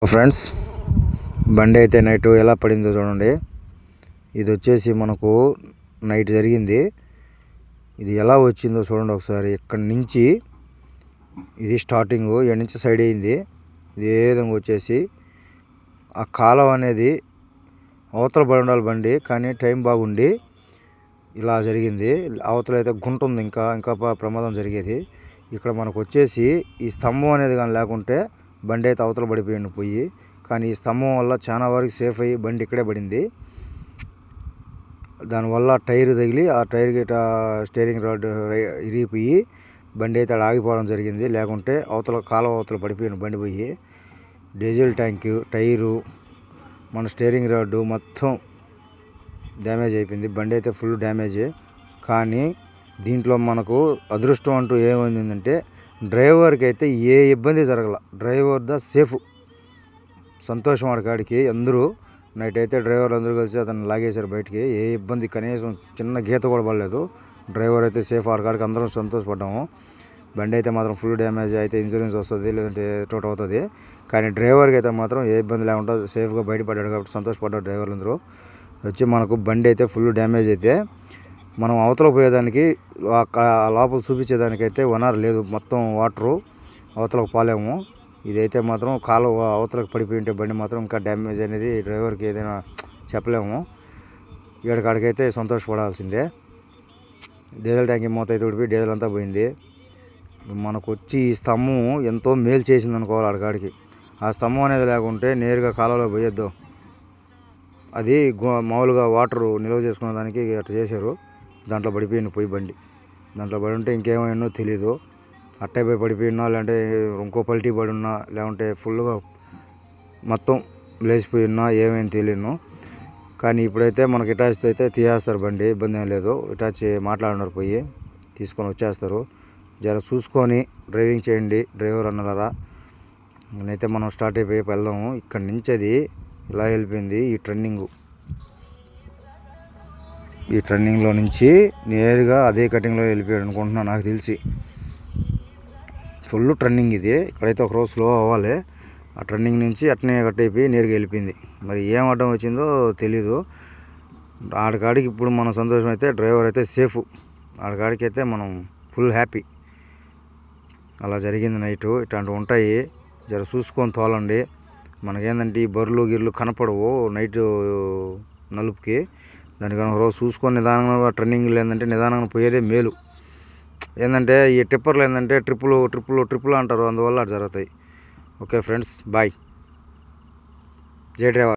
Friends, బండి అయితే night ఎలా పడిందో చూడండి. ఇది వచ్చేసి మనకు నైట్ జరిగింది. ఇది ఎలా వచ్చిందో చూడండి ఒకసారి. ఇక్కడి నుంచి ఇది స్టార్టింగ్, ఇక్కడి నుంచి సైడ్ అయింది. ఇది ఏ విధంగా వచ్చేసి ఆ కాలం అనేది అవతల పడి ఉండాలి బండి, కానీ టైం బాగుండి ఇలా జరిగింది. అవతల అయితే గుంట ఉంది, ఇంకా ప్రమాదం జరిగేది. ఇక్కడ మనకు వచ్చేసి ఈ స్తంభం అనేది కానీ లేకుంటే బండి అయితే అవతల పడిపోయింది పోయి. కానీ ఈ స్తంభం వల్ల చాలా వరకు సేఫ్ అయ్యి బండి ఇక్కడే పడింది. దానివల్ల టైర్ తగిలి ఆ టైర్ గిట స్టీరింగ్ రాడ్ ఇరిగిపోయి బండి అయితే ఆగిపోవడం జరిగింది. లేకుంటే కాలువ అవతల పడిపోయిన బండి పోయి డీజిల్ ట్యాంకు, టైరు, మన స్టీరింగ్ రాడ్డు మొత్తం డ్యామేజ్ అయిపోయింది. బండి అయితే ఫుల్ డ్యామేజ్. కానీ దీంట్లో మనకు అదృష్టం అంటూ ఏమైందంటే డ్రైవర్కి అయితే ఏ ఇబ్బంది జరగల. Driver the safe. సంతోషం ఆడికాడికి. అందరూ నైట్ అయితే డ్రైవర్లు అందరూ కలిసి అతను లాగేశారు బయటికి. ఏ ఇబ్బంది, కనీసం చిన్న గీత కూడా పడలేదు. డ్రైవర్ అయితే సేఫ్. ఆడికాడికి అందరం సంతోషపడ్డాము. బండి అయితే మాత్రం ఫుల్ డ్యామేజ్ అయితే ఇన్సూరెన్స్ వస్తుంది, లేదంటే టోట్ అవుతుంది. కానీ డ్రైవర్కి అయితే మాత్రం ఏ ఇబ్బంది లేకుండా సేఫ్గా బయటపడ్డాడు కాబట్టి సంతోషపడ్డాడు డ్రైవర్లు అందరూ. వచ్చి మనకు బండి అయితే ఫుల్ డ్యామేజ్ అయితే మనం అవతల పోయేదానికి లోపల చూపించేదానికైతే వనరు లేదు. మొత్తం వాటరు, అవతలకు పోలేము. ఇదైతే మాత్రం కాలువ అవతలకు పడిపోయి ఉంటే బండి మాత్రం ఇంకా డ్యామేజ్ అనేది డ్రైవర్కి ఏదైనా చెప్పలేము. ఏడకాడికైతే సంతోషపడాల్సిందే. డీజిల్ ట్యాంక్ మూత అయితే ఉడిపోయి డీజిల్ అంతా పోయింది. మనకు వచ్చి ఈ స్తంభం ఎంతో మేలు చేసింది అనుకోవాలి ఆడికాడికి. ఆ స్తంభం అనేది లేకుంటే నేరుగా కాలువలో పోయొద్దు. అది మామూలుగా వాటరు నిల్వ చేసుకునే దానికి అట్లా చేశారు. దాంట్లో పడిపోయింది పోయి బండి. దాంట్లో పడి ఉంటే ఇంకేమైనా తెలీదు. అట్టే పోయి పడిపోయినా, లేదంటే ఇంకో పల్టీ పడి ఉన్నా, లేకుంటే ఫుల్గా మొత్తం లేచిపోయి ఉన్నా ఏమైనా తెలియను. కానీ ఇప్పుడైతే మనకి ఇటాచ్తో అయితే తీసేస్తారు బండి, ఇబ్బంది ఏం లేదు. ఇటాచి మాట్లాడినారు, పోయి తీసుకొని వచ్చేస్తారు. జర చూసుకొని డ్రైవింగ్ చేయండి డ్రైవర్ అన్నారా. నేనైతే మనం స్టార్ట్ అయిపోయి వెళ్దాము. ఇక్కడి నుంచి అది ఇలా వెళ్ళిపోయింది. ఈ టర్నింగ్లో నుంచి నేరుగా అదే కటింగ్లో వెళ్ళిపోయాడు అనుకుంటున్నాను నాకు తెలిసి. ఫుల్ టర్నింగ్ ఇది. ఇక్కడైతే ఒక రోజు స్లో అవ్వాలి. ఆ టర్నింగ్ నుంచి అట్నే కట్ అయిపోయి నేరుగా వెళ్ళిపోయింది. మరి ఏం అడ్డం వచ్చిందో తెలీదు. ఆడికాడికి ఇప్పుడు మనం సంతోషం అయితే డ్రైవర్ అయితే సేఫ్. ఆడికాడికి అయితే మనం ఫుల్ హ్యాపీ. అలా జరిగింది నైటు. ఇట్లాంటివి ఉంటాయి, జర చూసుకొని తోలండి. మనకేందంటే ఈ బర్రెలు గిర్లు కనపడవు నైటు నలుపుకి. దానికన్నా ఒక రోజు చూసుకొని నిదానంగా టర్నింగ్లు ఏంటంటే నిదానంగా పోయేదే మేలు. ఏంటంటే ఈ టిప్పర్లు ఏంటంటే ట్రిప్పులు అంటారు, అందువల్ల అటు జరుగుతాయి. Okay friends, bye. జై డ్రైవర్.